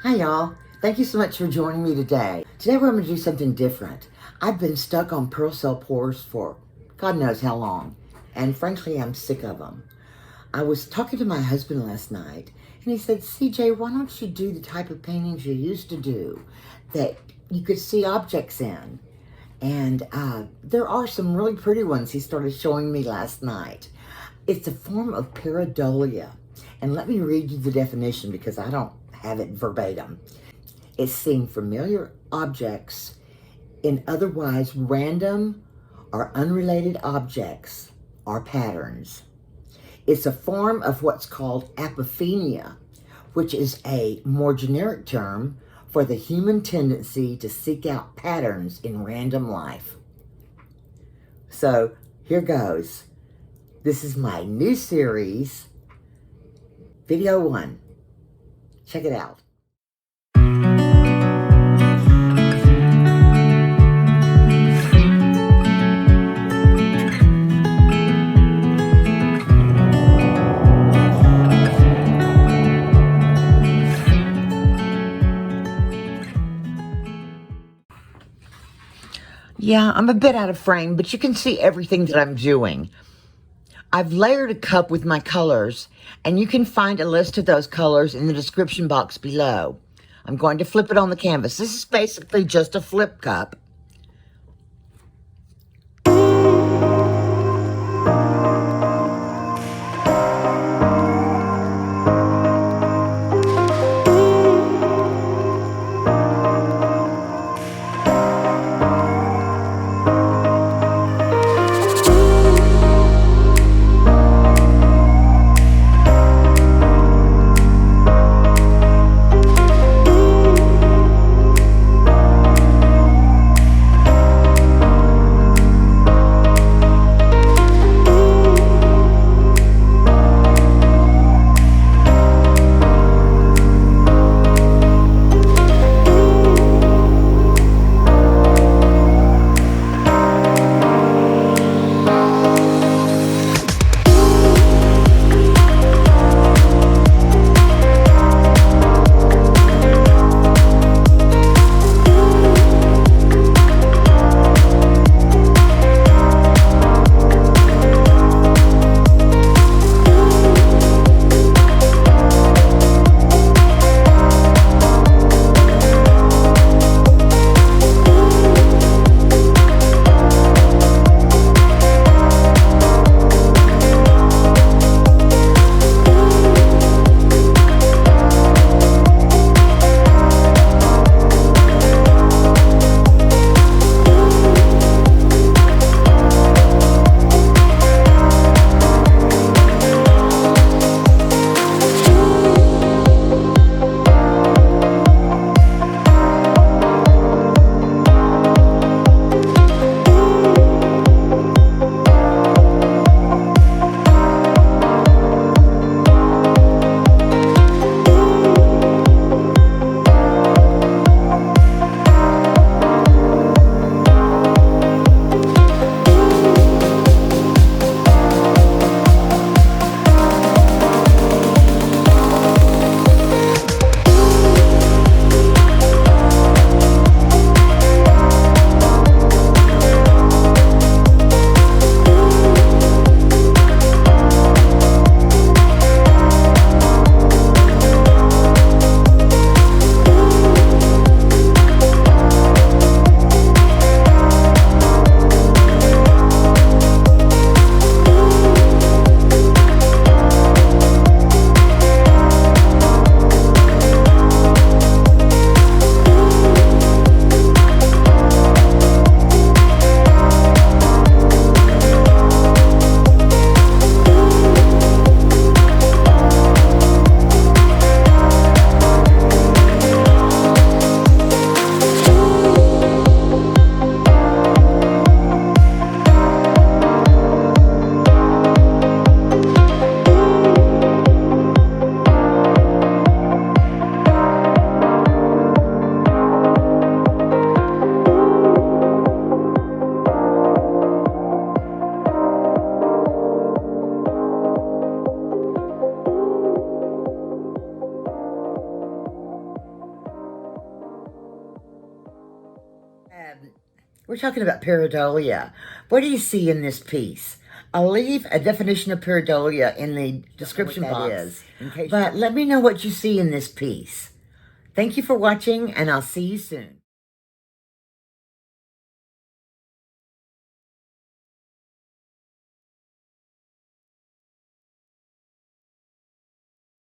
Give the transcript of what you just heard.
Hi, y'all. Thank you so much for joining me today. Today we're going to do something different. I've been stuck on pearl cell pours for God knows how long, and frankly, I'm sick of them. I was talking to my husband last night, and he said, CJ, why don't you do the type of paintings you used to do that you could see objects in? And there are some really pretty ones he started showing me last night. It's a form of pareidolia. And let me read you the definition because I don't have it verbatim. It's seeing familiar objects in otherwise random or unrelated objects or patterns. It's a form of what's called apophenia, which is a more generic term for the human tendency to seek out patterns in random life. So here goes. This is my new series, Video 1. Check it out. Yeah, I'm a bit out of frame, but you can see everything that I'm doing. I've layered a cup with my colors, and you can find a list of those colors in the description box below. I'm going to flip it on the canvas. This is basically just a flip cup. We're talking about pareidolia. What do you see in this piece? I'll leave a definition of pareidolia in the description box. But let me know what you see in this piece. Thank you for watching, and I'll see you soon.